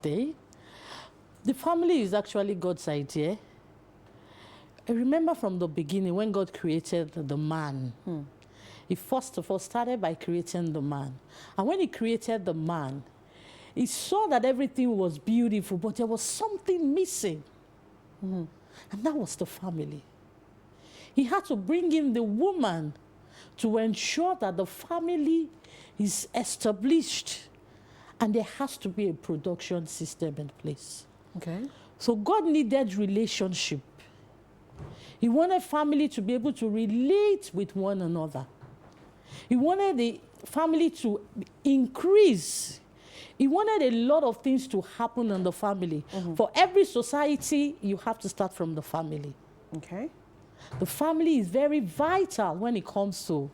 day. The family is actually God's idea. I remember from the beginning when God created the man, he first of all started by creating the man. And when he created the man, he saw that everything was beautiful, but there was something missing. And that was the family. He had to bring in the woman to ensure that the family is established and there has to be a production system in place. Okay. So God needed relationship. He wanted family to be able to relate with one another. He wanted the family to increase. He wanted a lot of things to happen in the family. For every society, you have to start from the family. Okay. The family is very vital when it comes to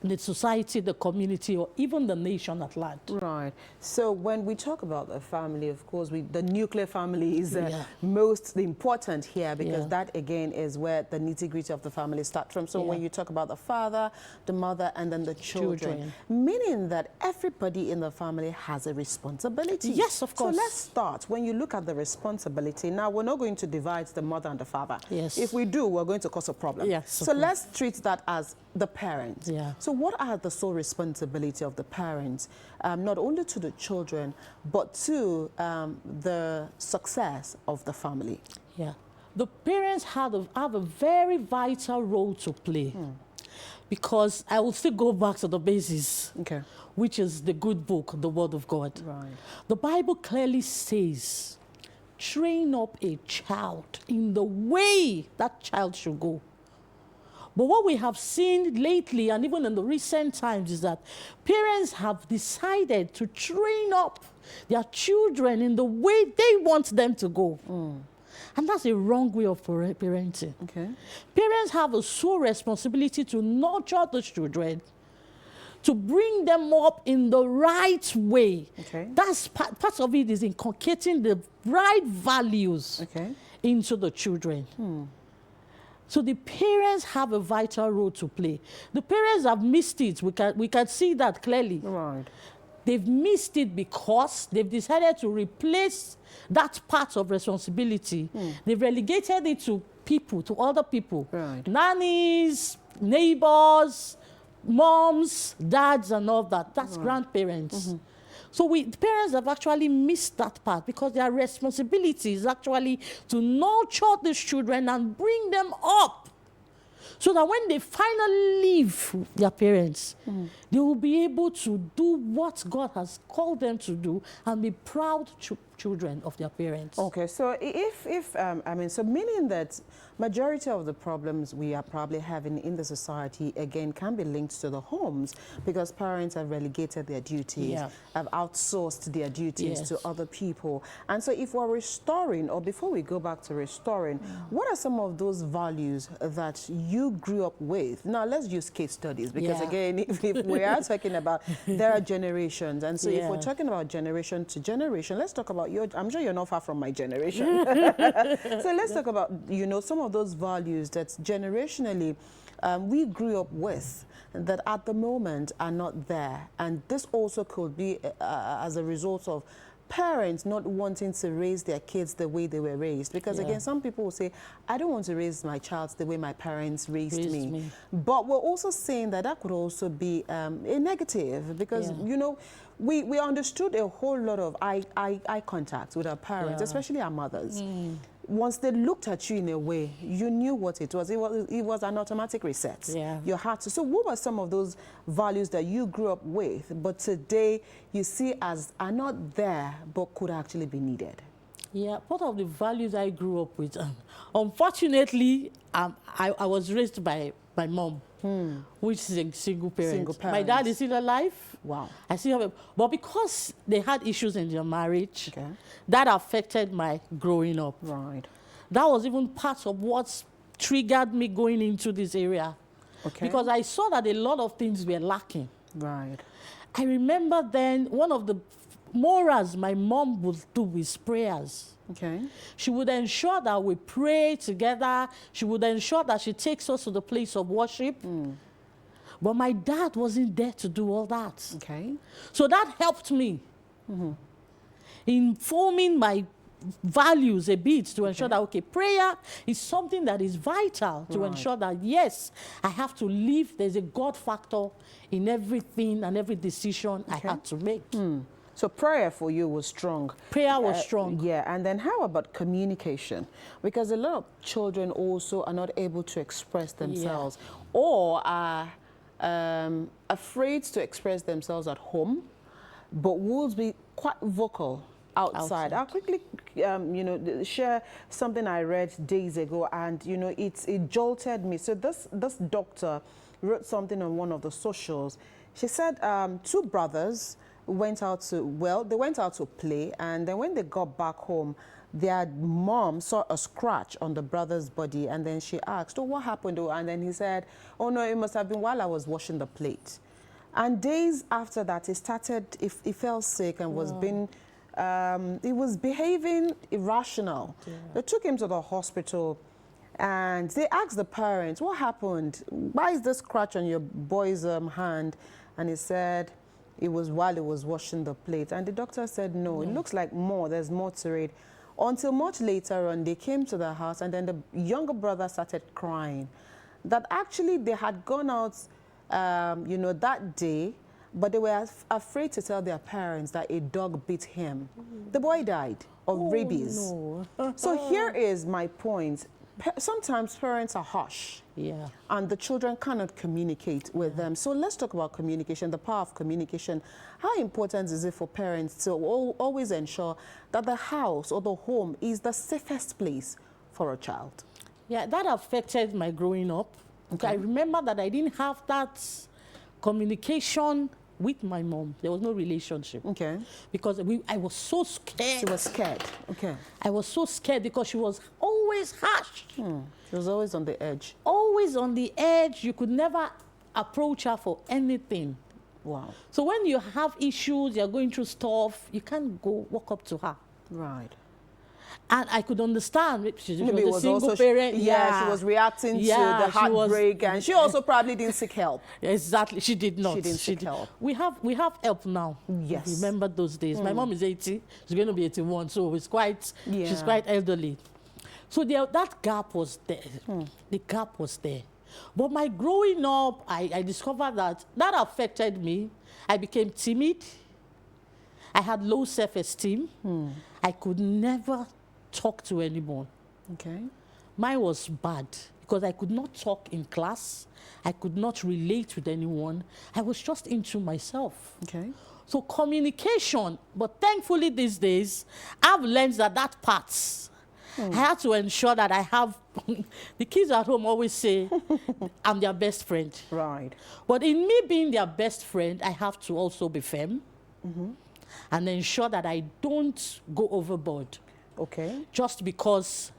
the society, the community, or even the nation at large. Right. So when we talk about the family, of course, the nuclear family is Yeah. most important here, because Yeah. that, again, is where the nitty-gritty of the family starts from. So when Yeah. you talk about the father, the mother, and then the children, Children. meaning that everybody in the family has a responsibility. Yes, of course. So let's start. When you look at the responsibility, now we're not going to divide the mother and the father. Yes. If we do, we're going to cause a problem. Yes, of So course. let's treat that as the parent. Yeah. So what are the sole responsibility of the parents, not only to the children, but to the success of the family? Yeah. The parents have a very vital role to play. Because I will still go back to the basis, Okay. which is the good book, the Word of God. Right. The Bible clearly says, train up a child in the way that child should go. But what we have seen lately, and even in the recent times, is that parents have decided to train up their children in the way they want them to go. And that's a wrong way of parenting. Okay. Parents have a sole responsibility to nurture the children, to bring them up in the right way. Okay. That's part of it, is inculcating the right values Okay. into the children. So the parents have a vital role to play. The parents have missed it. We can see that clearly. Right. They've missed it because they've decided to replace that part of responsibility. They've relegated it to people, to other people. Right. Nannies, neighbors, moms, dads, and all that. That's grandparents. So the parents have actually missed that part, because their responsibility is actually to nurture these children and bring them up, so that when they finally leave their parents, they will be able to do what God has called them to do and be proud children of their parents. Okay, so so meaning that majority of the problems we are probably having in the society, again, can be linked to the homes, because parents have relegated their duties, Yeah. have outsourced their duties Yes. to other people. And so if we're restoring, or before we go back to restoring, what are some of those values that you grew up with? Now, let's use case studies, because Yeah. again, if we are talking about, there are generations. And so if Yeah. we're talking about generation to generation, let's talk about I'm sure you're not far from my generation. So let's talk about, some of those values that generationally we grew up with, that at the moment are not there. And this also could be as a result of parents not wanting to raise their kids the way they were raised. Because Yeah. again, some people will say, I don't want to raise my child the way my parents raised me. me. But we're also saying that could also be a negative, because, Yeah. we understood a whole lot of eye contact with our parents, Yeah. especially our mothers. Once they looked at you in a way, you knew what it was. It was an automatic reset. Yeah. You had to. So what were some of those values that you grew up with, but today you see as are not there, but could actually be needed? Yeah, part of the values I grew up with. Unfortunately, I was raised by my mom, which is a single parent. Single My dad parent. is still alive. Wow. I still have, but because they had issues in their marriage, Okay. that affected my growing up. Right. That was even part of what triggered me going into this area. Okay. Because I saw that a lot of things were lacking. Right. I remember then one of the morals my mom would do is prayers. Okay. She would ensure that we pray together. She would ensure that she takes us to the place of worship. But my dad wasn't there to do all that. Okay. So that helped me informing my values a bit to ensure that, okay, prayer is something that is vital to ensure that, yes, I have to live. There's a God factor in everything and every decision I had to make. So prayer for you was strong. Prayer was strong. Yeah, and then how about communication? Because a lot of children also are not able to express themselves or are afraid to express themselves at home, but will be quite vocal outside. I'll quickly, share something I read days ago, and it jolted me. So this doctor wrote something on one of the socials. She said 2 brothers went out to play, and then when they got back home, their mom saw a scratch on the brother's body, and then she asked, "Oh, what happened?" And then he said, "Oh no, it must have been while I was washing the plate." And days after that, he fell sick and was being he was behaving irrational. They took him to the hospital, and they asked the parents, "What happened? Why is this scratch on your boy's hand?" And he said it was while he was washing the plate. And the doctor said, "No, it looks like there's more to it." Until much later on, they came to the house, and then the younger brother started crying. That actually they had gone out, that day, but they were afraid to tell their parents that a dog bit him. The boy died of rabies. No. So here is my point. Sometimes parents are harsh. Yeah. And the children cannot communicate with them. So let's talk about communication, the power of communication. How important is it for parents to always ensure that the house or the home is the safest place for a child? Yeah, that affected my growing up. I remember that I didn't have that communication with my mom. There was no relationship. Okay. Because I was so scared. She was scared. Okay. I was so scared because she was always harsh. She was always on the edge. Always on the edge. You could never approach her for anything. Wow. So when you have issues, you're going through stuff, you can't go walk up to her. Right. And I could understand. She Maybe was a single parent. Yeah, she was reacting to the heartbreak, and she also probably didn't seek help. Exactly, she did not. She didn't seek help. We have help now. Yes. Remember those days. My mom is 80. She's going to be 81, so she's quite elderly. So that gap was there. The gap was there. But my growing up, I discovered that affected me. I became timid. I had low self-esteem. I could never talk to anyone. Okay. Mine was bad because I could not talk in class. I could not relate with anyone. I was just into myself. Okay. So communication, but thankfully these days, I've learned that part. I had to ensure that I have, the kids at home always say, I'm their best friend. Right. But in me being their best friend, I have to also be firm and ensure that I don't go overboard. Okay. Just because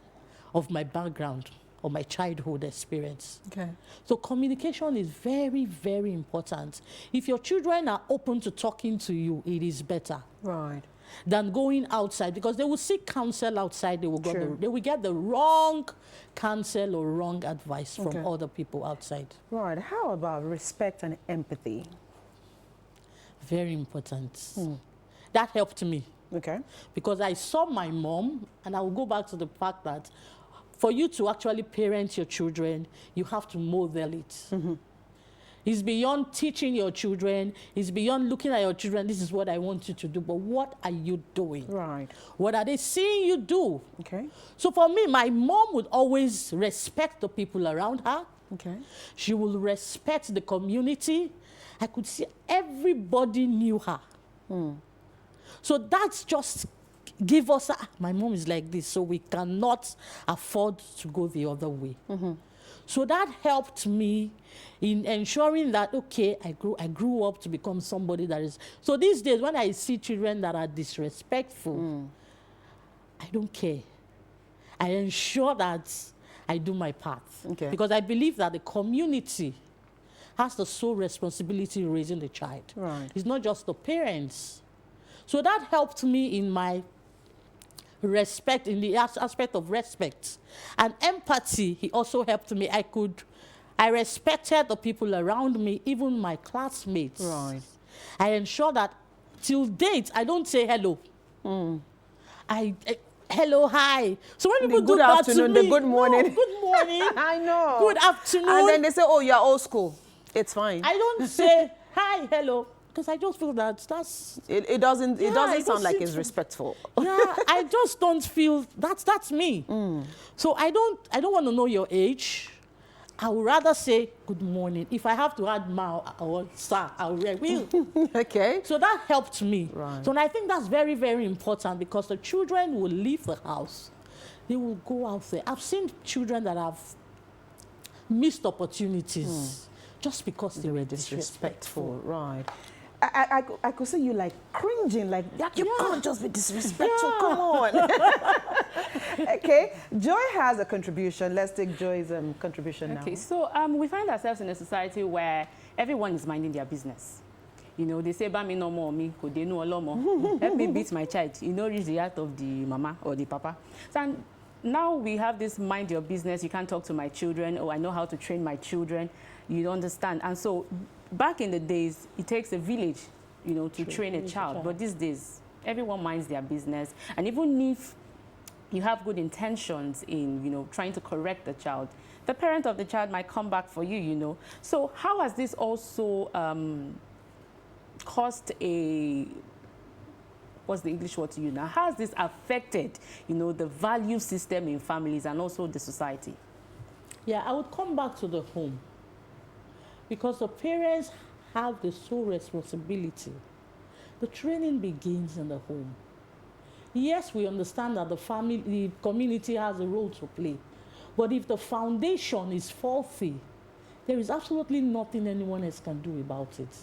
of my background or my childhood experience. Okay. So communication is very, very important. If your children are open to talking to you, it is better. Right. Than going outside, because they will seek counsel outside. They will get the wrong counsel or wrong advice from other people outside. Right. How about respect and empathy? Very important. That helped me. Okay. Because I saw my mom, and I will go back to the fact that for you to actually parent your children, you have to model it. It's beyond teaching your children. It's beyond looking at your children. This is what I want you to do. But what are you doing? Right. What are they seeing you do? Okay. So for me, my mom would always respect the people around her. Okay. She will respect the community. I could see everybody knew her. So that's just give us, my mom is like this, so we cannot afford to go the other way. So that helped me in ensuring that, okay, I grew up to become somebody that is. So these days, when I see children that are disrespectful, I don't care. I ensure that I do my part. Okay. Because I believe that the community has the sole responsibility in raising the child. Right. It's not just the parents. So that helped me in my respect, in the aspect of respect. And empathy, he also helped me. I respected the people around me, even my classmates. Right. I ensure that till date, I don't say hello. Hello, hi. So when people do good that afternoon, to me, the good morning. no, good morning. I know. Good afternoon. And then they say, oh, you're old school. It's fine. I don't say hi, hello, because I just feel that that's... It doesn't sound like it's respectful. Yeah, I just don't feel that's me. So I don't want to know your age. I would rather say good morning. If I have to add ma or sir, I will. Okay. So that helped me. Right. So and I think that's very, very important because the children will leave the house. They will go out there. I've seen children that have missed opportunities just because they were disrespectful. Right. I could see you like cringing, like you can't just be disrespectful. Come on. Okay, Joy has a contribution. Let's take Joy's contribution now. Okay, so we find ourselves in a society where everyone is minding their business. You know, they say, "Ba me no more, me could they know a lot more." Help me beat my child. You know, reach the heart of the mama or the papa. So now we have this mind your business. You can't talk to my children. Oh, I know how to train my children. You don't understand. And so back in the days, it takes a village, you know, to train a child. But these days, everyone minds their business. And even if you have good intentions in, you know, trying to correct the child, the parent of the child might come back for you, you know. So how has this also caused a, what's the English word to use now? How has this affected, you know, the value system in families and also the society? Yeah, I would come back to the home because the parents have the sole responsibility. The training begins in the home. Yes, we understand that the family, the community has a role to play. But if the foundation is faulty, there is absolutely nothing anyone else can do about it.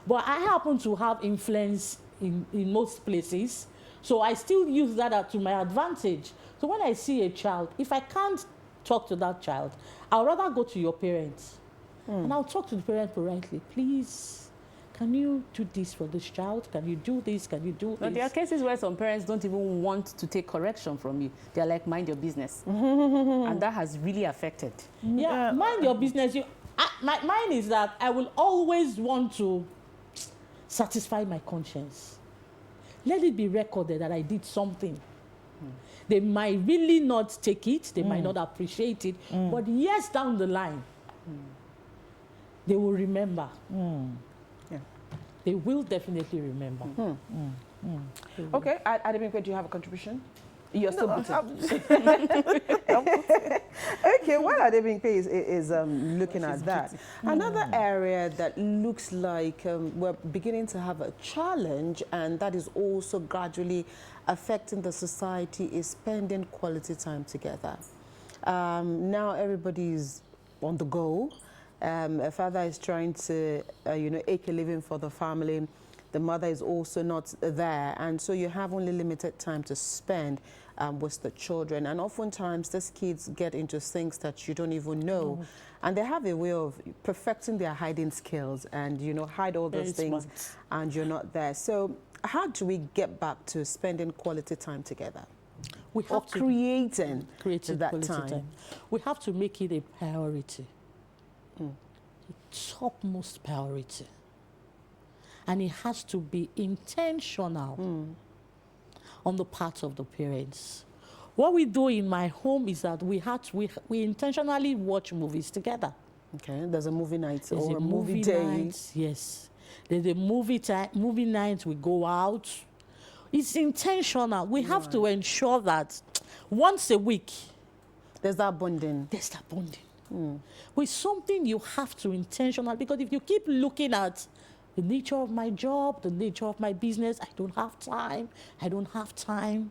But I happen to have influence in most places, so I still use that to my advantage. So when I see a child, if I can't talk to that child, I'll rather go to your parents. And I'll talk to the parent politely. Please, can you do this for this child? Can you do this? Can you do this? But there are cases where some parents don't even want to take correction from you. They're like, mind your business. And that has really affected. Yeah, mind your business. Mine is that I will always want to satisfy my conscience. Let it be recorded that I did something. They might really not take it. They might not appreciate it. But years down the line, they will remember. Yeah. They will definitely remember. Okay, Adebimpe, do you have a contribution? You're still booted. Okay, while Adebimpe is looking at that, another area that looks like we're beginning to have a challenge, and that is also gradually affecting the society, is spending quality time together. Now everybody's on the go. A father is trying to, eke a living for the family. The mother is also not there. And so you have only limited time to spend with the children. And oftentimes, these kids get into things that you don't even know. And they have a way of perfecting their hiding skills and, hide all those things. And you're not there. So how do we get back to spending quality time together? We have to creating that quality time. We have to make it a priority. The topmost priority. And it has to be intentional on the part of the parents. What we do in my home is that we intentionally watch movies together. Okay, there's a movie night There's or a movie day. Night, yes. There's a movie night, we go out. It's intentional. We have to ensure that once a week, there's that bonding. There's that bonding. With something you have to intentional, because if you keep looking at the nature of my job, the nature of my business, I don't have time.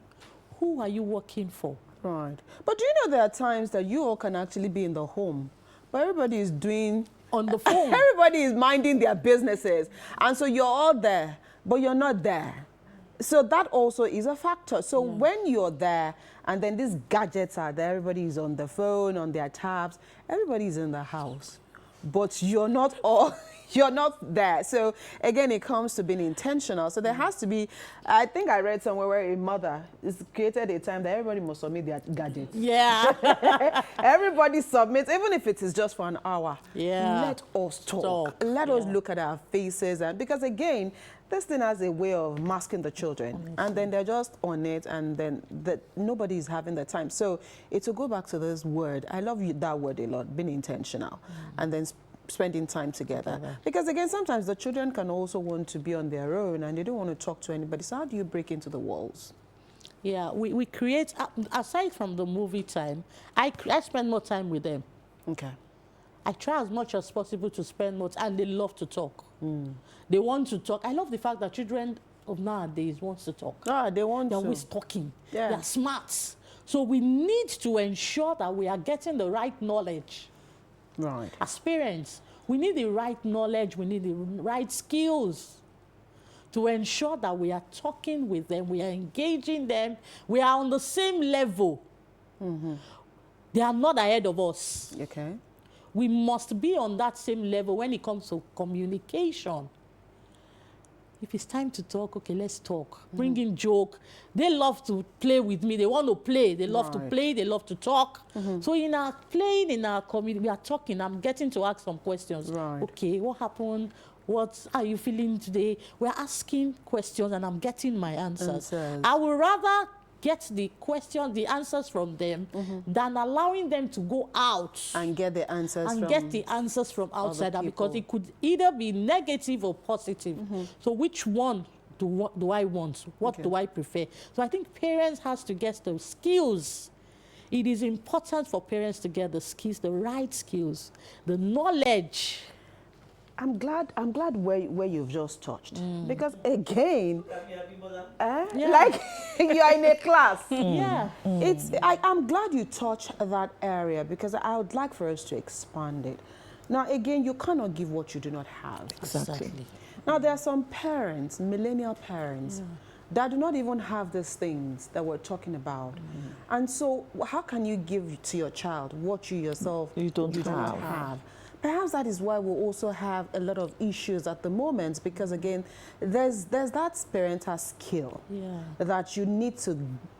Who are you working for? Right. But do you know there are times that you all can actually be in the home, but everybody is doing on the phone. Everybody is minding their businesses. And so you're all there, but you're not there. So that also is a factor. So when you're there and then these gadgets are there, everybody is on the phone, on their tabs, everybody's in the house, but you're not there. So again, it comes to being intentional. So there has to be, I think I read somewhere where a mother has created a time that everybody must submit their gadgets. Yeah. Everybody submits, even if it is just for an hour. Yeah. Let us talk. Let us look at our faces. And because again, this thing has a way of masking the children, and then they're just on it, and then nobody is having the time. So it will go back to this word. I love that word a lot, being intentional, and then spending time together. Because again, sometimes the children can also want to be on their own, and they don't want to talk to anybody. So how do you break into the walls? Yeah, we create, aside from the movie time, I spend more time with them. Okay. I try as much as possible to spend more time, and they love to talk. They want to talk. I love the fact that children of nowadays want to talk. Ah, they want They're to. always talking. Yeah. They're smart. So we need to ensure that we are getting the right knowledge. Right. As parents, we need the right knowledge, we need the right skills to ensure that we are talking with them, we are engaging them, we are on the same level. They are not ahead of us. Okay. We must be on that same level when it comes to communication. If it's time to talk, okay, let's talk. Bring in joke. They love to play with me. They want to play. They love to play. They love to talk. So in our playing, in our community, we are talking. I'm getting to ask some questions. Right. Okay, what happened? What are you feeling today? We're asking questions and I'm getting my answers. I would rather get the questions, the answers from them than allowing them to go out And get the answers and from get the answers from outside, people. because it could either be negative or positive. So which one do I want? What do I prefer? So I think parents has to get the skills. It is important for parents to get the skills, the right skills, the knowledge. I'm glad where you've just touched. Because again, like you are in a class. Yeah. I'm glad you touched that area, because I would like for us to expand it. Now again, you cannot give what you do not have. Exactly. Now there are some parents, millennial parents, that do not even have these things that we're talking about. And so how can you give to your child what you yourself You don't do not have. have? Perhaps that is why we also have a lot of issues at the moment, because again, there's that parental skill that you need to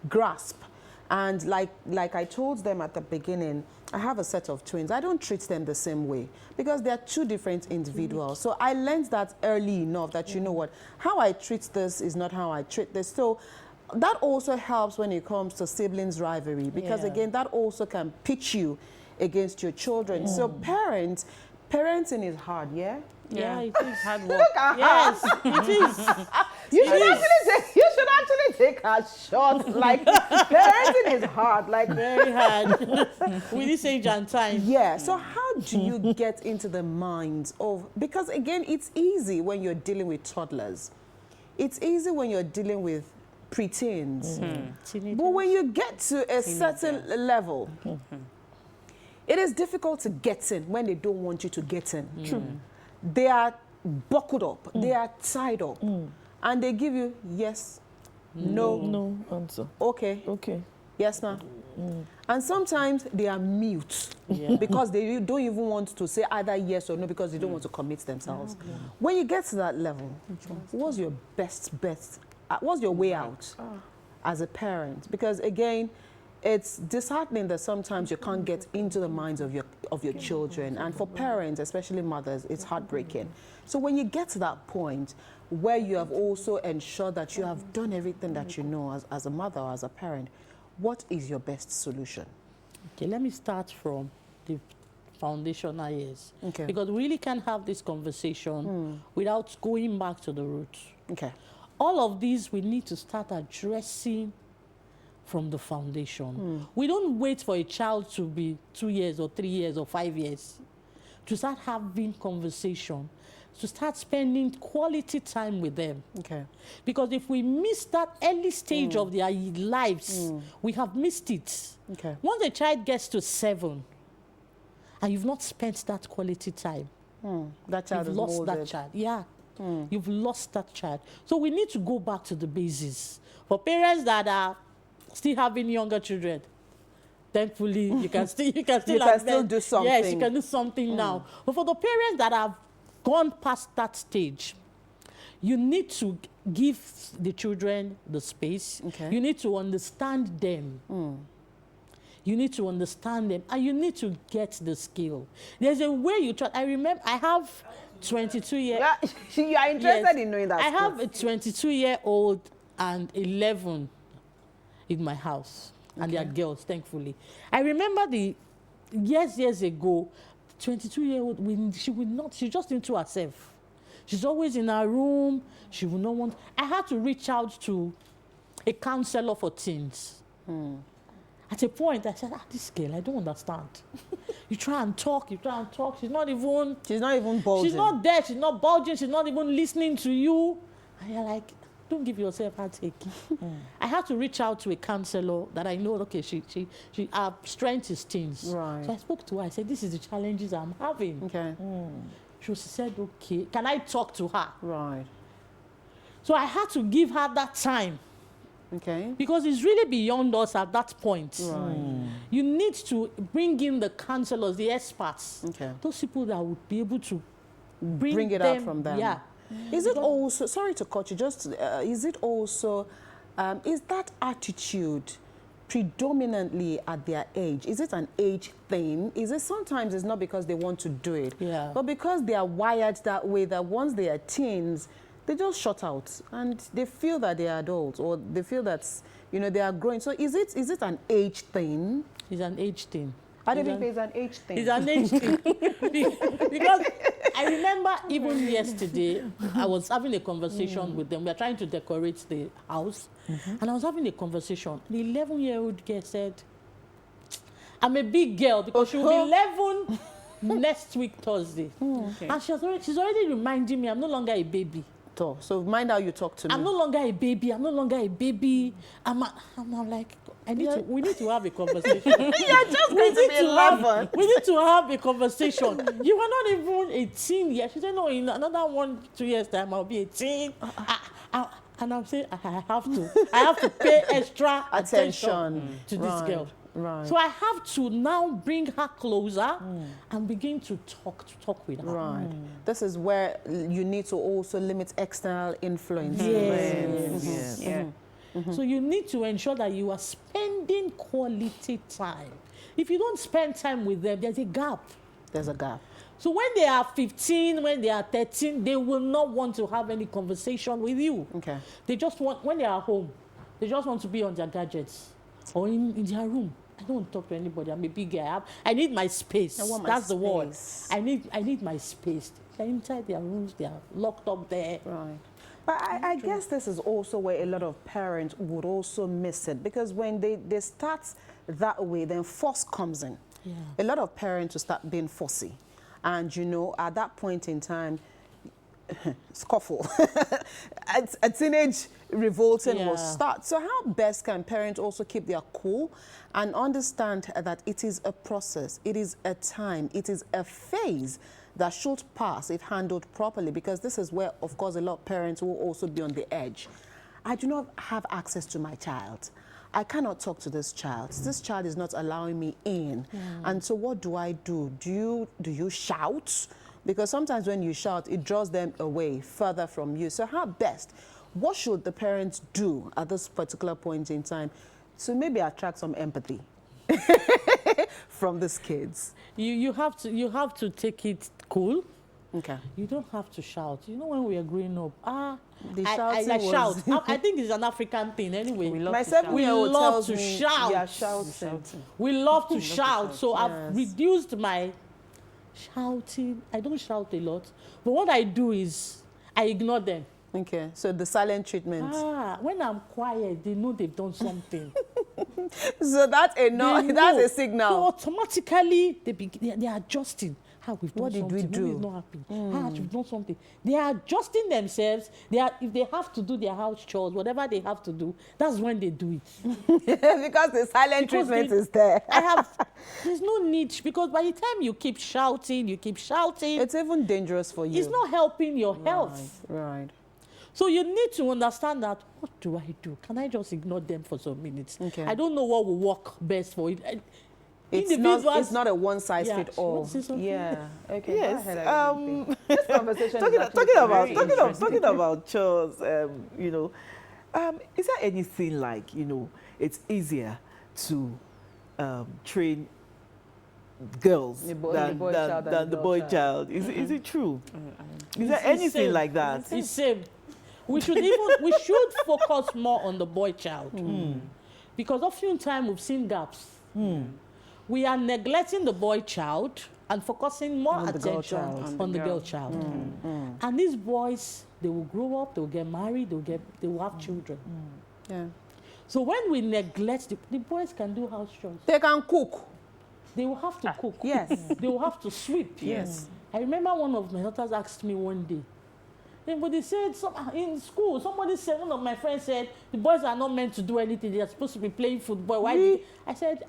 grasp. And like I told them at the beginning, I have a set of twins. I don't treat them the same way, because they're two different individuals. So I learned that early enough that, you know what, how I treat this is not how I treat this. So that also helps when it comes to siblings rivalry, because again, that also can pitch you against your children. So parenting is hard, yeah? Yeah, it is. Hard work. Look at Yes, it is. you should actually take a shot. Like, parenting is hard. Like, Very hard. With this age and time. yeah. So how do you get into the minds of, because again, it's easy when you're dealing with toddlers. It's easy when you're dealing with preteens. But when you get to a certain level, it is difficult to get in when they don't want you to get in. True. They are buckled up. They are tied up. And they give you yes, no, answer. okay, yes, ma'am. And sometimes they are mute because they don't even want to say either yes or no, because they don't want to commit themselves. When you get to that level, what's your best bet? What's your way out as a parent? Because again, it's disheartening that sometimes you can't get into the minds of your children, and for parents, especially mothers, it's heartbreaking. So when you get to that point where you have also ensured that you have done everything that you know as a mother or as a parent, what is your best solution? Okay, let me start from the foundational years. Okay. Because we really can't have this conversation without going back to the roots. Okay. All of these we need to start addressing from the foundation. We don't wait for a child to be 2 years or 3 years or 5 years to start having conversation, to start spending quality time with them. Okay. Because if we miss that early stage of their lives, we have missed it. Okay. Once a child gets to 7 and you've not spent that quality time, That child you've is lost molded. that child. Yeah. You've lost that child. So we need to go back to the basis. For parents that are still having younger children, thankfully you can still You can still do something. Yes, you can do something now. But for the parents that have gone past that stage, you need to give the children the space. Okay. You need to understand them. You need to understand them, and you need to get the skill. There's a way you try. I remember I have 22 year. Yeah, you are interested in knowing that. I have a 22-year-old and 11 in my house, and they are girls, thankfully. I remember the years ago, 22-year-old, she's just into herself. She's always in her room. She will not want. I had to reach out to a counselor for teens. At a point, I said, this girl, I don't understand. You try and talk. She's not even bulging. She's not there. She's not bulging. She's not even listening to you. And you're like, don't give yourself heartache. I had to reach out to a counselor that I know, okay, her strength is teens. Right. So I spoke to her. I said, this is the challenges I'm having. Okay. She said, okay, can I talk to her? Right. So I had to give her that time. Okay. Because it's really beyond us at that point. Right. You need to bring in the counselors, the experts. Okay. Those people that would be able to bring it out from them. Yeah. Is it also, sorry to cut you, is it also, is that attitude predominantly at their age? Is it an age thing? Is it sometimes it's not because they want to do it, but because they are wired that way, that once they are teens, they just shut out and they feel that they are adults, or they feel that, they are growing. So is it an age thing? It's an age thing. I don't think there's an age thing. It's an age thing. Because I remember even yesterday, I was having a conversation with them. We are trying to decorate the house. And I was having a conversation. The 11-year-old girl said, I'm a big girl, because she will be 11 next week, Thursday. Okay. And she's already reminding me I'm no longer a baby. So mind how you talk to me. I'm no longer a baby. I'm I'm like, we need to have a conversation. You're just going to be 11. We need to have a conversation. You are not even a teen yet. She said, no, in another 1-2 years time, I'll be a teen. And I'm saying, I have to pay extra attention to this girl. Right. So I have to now bring her closer and begin to talk with her. Right. This is where you need to also limit external influence. Yes. Yeah. So you need to ensure that you are spending quality time. If you don't spend time with them, there's a gap. There's a gap. So when they are 15, when they are 13, they will not want to have any conversation with you. Okay. They just want, when they are home, they just want to be on their gadgets or in their room. I don't want to talk to anybody. I'm a big guy. I need my space. That's the word. I need my space. They're inside their rooms. They are locked up there. Right. But I guess this is also where a lot of parents would also miss it, because when they start that way, then force comes in. Yeah. A lot of parents will start being fussy. And, at that point in time, scuffle. A teenage revolting will start. So how best can parents also keep their cool and understand that it is a process, it is a time, it is a phase that should pass if handled properly? Because this is where, of course, a lot of parents will also be on the edge. I do not have access to my child. I cannot talk to this child. This child is not allowing me in. And so what do I do? Do you shout? Because sometimes when you shout, it draws them away further from you. So how best, what should the parents do at this particular point in time to maybe attract some empathy from these kids? You have to take it cool. Okay. You don't have to shout. When we were growing up, I shout. I think it's an African thing anyway. We love My to shout. 7-year-old tells to me shout. we are shouting. We love to shout. So Yes. I've reduced my shouting. I don't shout a lot. But what I do is I ignore them. Okay. So the silent treatment. When I'm quiet, they know they've done something. So that's a signal. So automatically they are adjusting. We've done What did we something. do? Mommy is not happy. We've done something. They are adjusting themselves. If they have to do their house chores, whatever they have to do, that's when they do it. Because the silent treatment is there. There's no need, because by the time you keep shouting, it's even dangerous for you. It's not helping your health. Right. So you need to understand that, what do I do? Can I just ignore them for some minutes? Okay. I don't know what will work best for it. It's not a one-size-fits-all. Yeah. Okay. Yes. Go ahead, This conversation talking about chores. Is there anything like it's easier to train girls The boy than child and the girl boy child. child. Is it true? Is there It's anything same. like that? It's same. We should focus more on the boy child. Because oftentimes we've seen gaps. We are neglecting the boy child and focusing more On the girl attention child. on the girl child. And these boys, they will grow up, they will get married, they will have children. Yeah. So when we neglect, the boys can do house chores. They can cook. They will have to cook. Yes. They will have to sweep. Yes. I remember one of my daughters asked me one day, somebody said, in school, somebody said, one of my friends said, the boys are not meant to do anything. They are supposed to be playing football. Why did I said,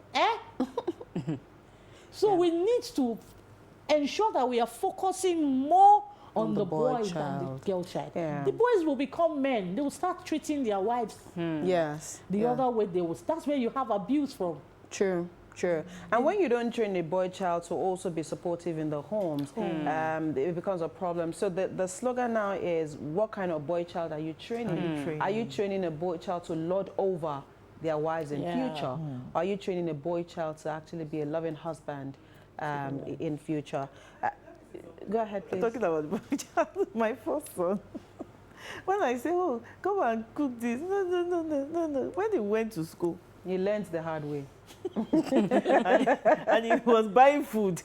So we need to ensure that we are focusing more on the boy than the child. girl child. Yeah. The boys will become men. They will start treating their wives Yes. the Yeah. other way. That's where you have abuse from. True, true. And when you don't train a boy child to also be supportive in the homes, it becomes a problem. So the slogan now is, what kind of boy child are you training? Are you training a boy child to lord over their wives in future? Are you training a boy child to actually be a loving husband in future? Go ahead, please. Talking about the boy child, my first son. When I say, oh, come and cook this, no. When he went to school, You learned the hard way. and he was buying food.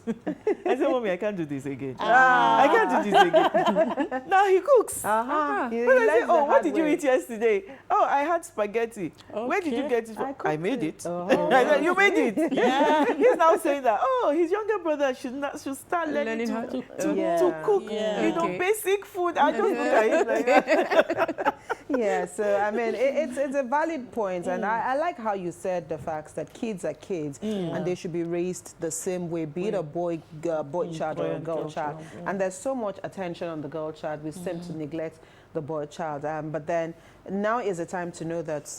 I said, Mommy, I can't do this again. I can't do this again. Now he cooks. You When I say, learned the oh, what hard did you way. eat yesterday? Oh, I had spaghetti. Where did you Okay. get it from? I made it. Oh. I said, you made it? Yeah. He's now saying that, oh, his younger brother should start learning how to Yeah. cook, Yeah. you know, Okay. basic food. I just look at him like that. Yeah, so I mean, it's a valid point, and I like how you said the facts that kids are kids, and they should be raised the same way, be it a boy child or a girl child. And there's so much attention on the girl child, we seem to neglect the boy child. But then now is the time to know that,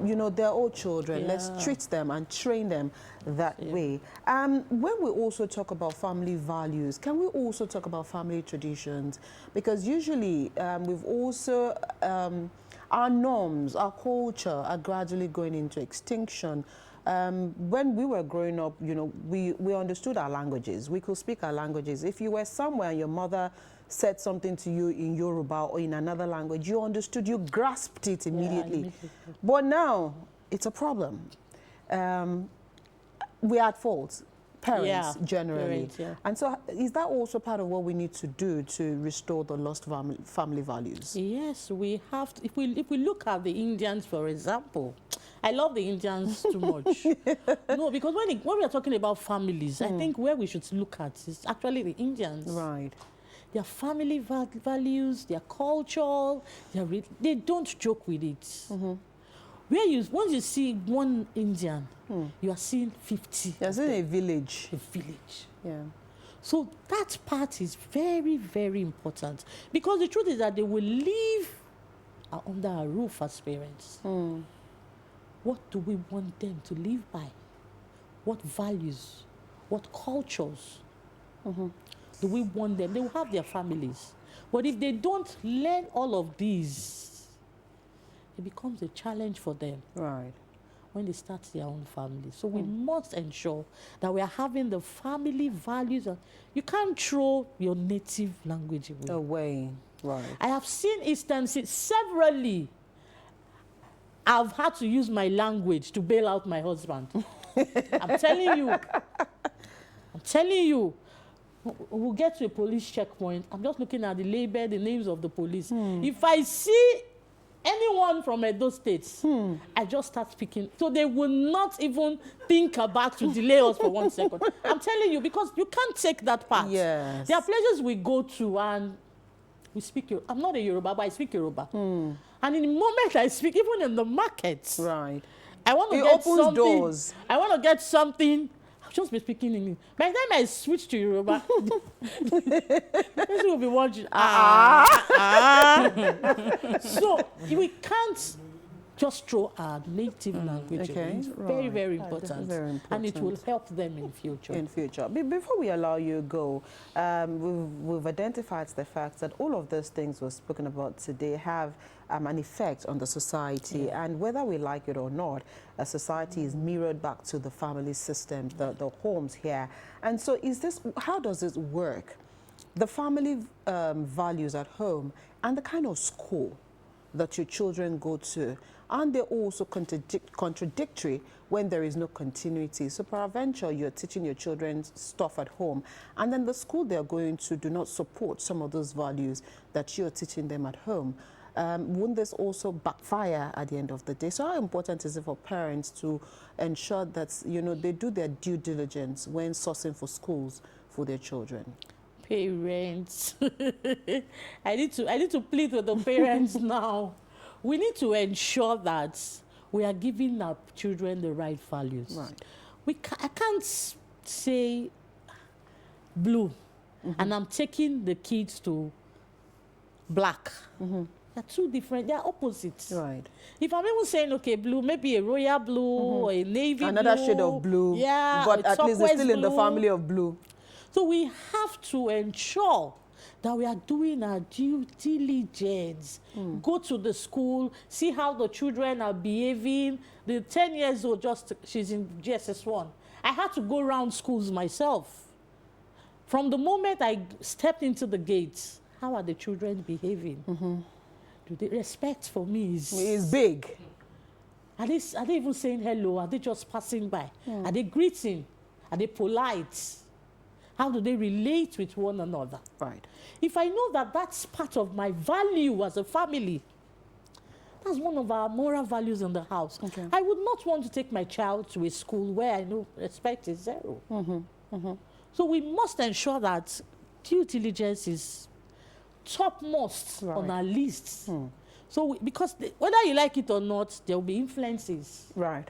you know, they're all children. Let's treat them and train them that way. When we also talk about family values, can we also talk about family traditions? Because usually we've also, our norms, our culture are gradually going into extinction. When we were growing up, you know, we understood our languages. We could speak our languages. If you were somewhere and your mother said something to you in Yoruba or in another language, you understood, you grasped it immediately. But now, it's a problem. We're at fault, parents generally. Parents, And so is that also part of what we need to do to restore the lost family values? Yes, we have to. If we look at the Indians, for example, I love the Indians too much. No, because when we are talking about families, I think where we should look at is actually the Indians. Right. Their family values, their culture, they don't joke with it. Once you see one Indian, you are seeing 50. There's in a village. A village. Yeah. So that part is very, very important, because the truth is that they will live under a roof as parents. What do we want them to live by? What values? What cultures do we want them? They will have their families. But if they don't learn all of these, it becomes a challenge for them Right. when they start their own family. So we must ensure that we are having the family values. You can't throw your native language away. Away. Right. I have seen instances severally. I've had to use my language to bail out my husband. I'm telling you. We'll get to a police checkpoint. I'm just looking at the label, the names of the police. If I see anyone from Edo State, I just start speaking. So they will not even think about to delay us for 1 second. I'm telling you, because you can't take that part. Yes. There are places we go to and we speak. I'm not a Yoruba, but I speak Yoruba. And in the moment I speak, even in the market, Right. I want to It get opens something. doors. I want to get something. I'll just be speaking English. By the time I switch to Yoruba, this will be watching. So we can't just through our native language. okay, It's very, right. very This is important. very And it will important. help them in future. In future. Before we allow you go, we've identified the fact that all of those things we've spoken about today have an effect on the society, and whether we like it or not, a society is mirrored back to the family system, the homes here. And so how does this work? The family values at home and the kind of school that your children go to, aren't they also contradictory when there is no continuity? So peradventure, you're teaching your children stuff at home, and then the school they're going to do not support some of those values that you're teaching them at home. Wouldn't this also backfire at the end of the day? So how important is it for parents to ensure that, you know, they do their due diligence when sourcing for schools for their children? Parents, I need to plead with the parents now. We need to ensure that we are giving our children the right values. Right. I can't say blue, and I'm taking the kids to black. They're two different, they're opposites. Right. If I'm even saying, okay, blue, maybe a royal blue or a navy Another blue. shade of blue. Yeah, But or at least it's turquoise still in the blue. family of blue. So we have to ensure that we are doing our due diligence. Go to the school, see how the children are behaving. The 10 years old, she's in GSS1. I had to go around schools myself. From the moment I stepped into the gates, how are the children behaving? Do they respect for me? It's big. Are they even saying hello? Are they just passing by? Are they greeting? Are they polite? How do they relate with one another? Right. If I know that that's part of my value as a family, that's one of our moral values in the house. Okay. I would not want to take my child to a school where I know respect is zero. So we must ensure that due diligence is topmost on our lists. So because whether you like it or not, there will be influences. Right.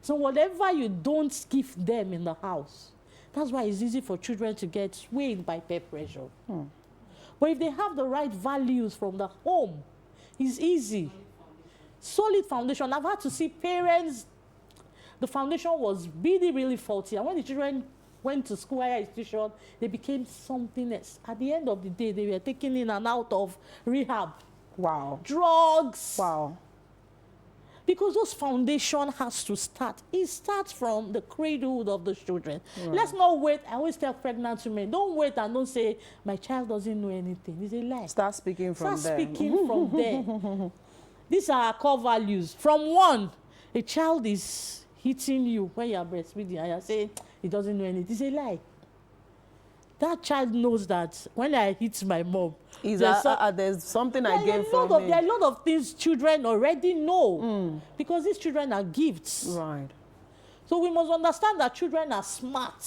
So whatever you don't give them in the house, that's why it's easy for children to get swayed by peer pressure. But if they have the right values from the home, it's easy. Solid foundation. I've had to see parents, the foundation was really, really faulty. And when the children went to school, higher institution, they became something else. At the end of the day, they were taken in and out of rehab, Wow. drugs. Wow. Because those foundation has to start. It starts from the cradlehood of the children. Let's not wait. I always tell pregnant women, don't wait and don't say, my child doesn't know anything. It's a lie. Start speaking from Start there. speaking from there. These are our core values. From one, a child is hitting you when you are breastfeeding and you say he doesn't know anything. It's a lie. That child knows that when I hit my mom, There's something I gave from there him. are a lot of things children already know because these children are gifts. Right. So we must understand that children are smart.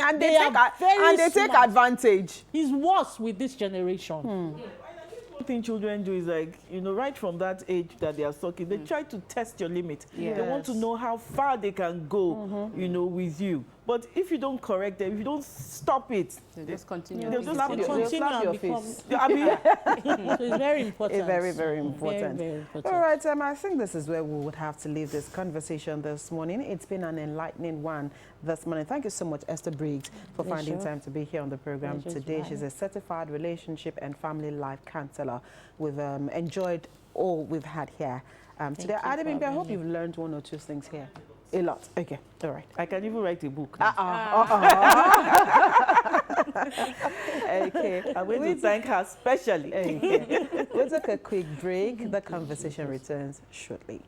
And They are very take smart. advantage. It's worse with this generation. One thing children do is, like, you know, right from that age that they are sucking, they try to test your limit. They want to Yes. know how far they can go, you know, with you. But if you don't correct them, if you don't stop it, They just continue. they'll being slap the you. same. They'll Continue slap and your become- face. I mean, So it's very important. It's very, very important. Very, very important. All right, I think this is where we would have to leave this conversation this morning. It's been an enlightening one this morning. Thank you so much, Esther Briggs, for finding Pleasure. time to be here on the program Pleasure's today. mine. She's a certified relationship and family life counselor. We've enjoyed all we've had here today. you for Adebimpe, I having hope me. you've learned one or two things here. A lot. Okay. All right. I can even write a book now. Okay. I'm going to thank her specially. Okay. We'll take a quick break. The conversation returns shortly.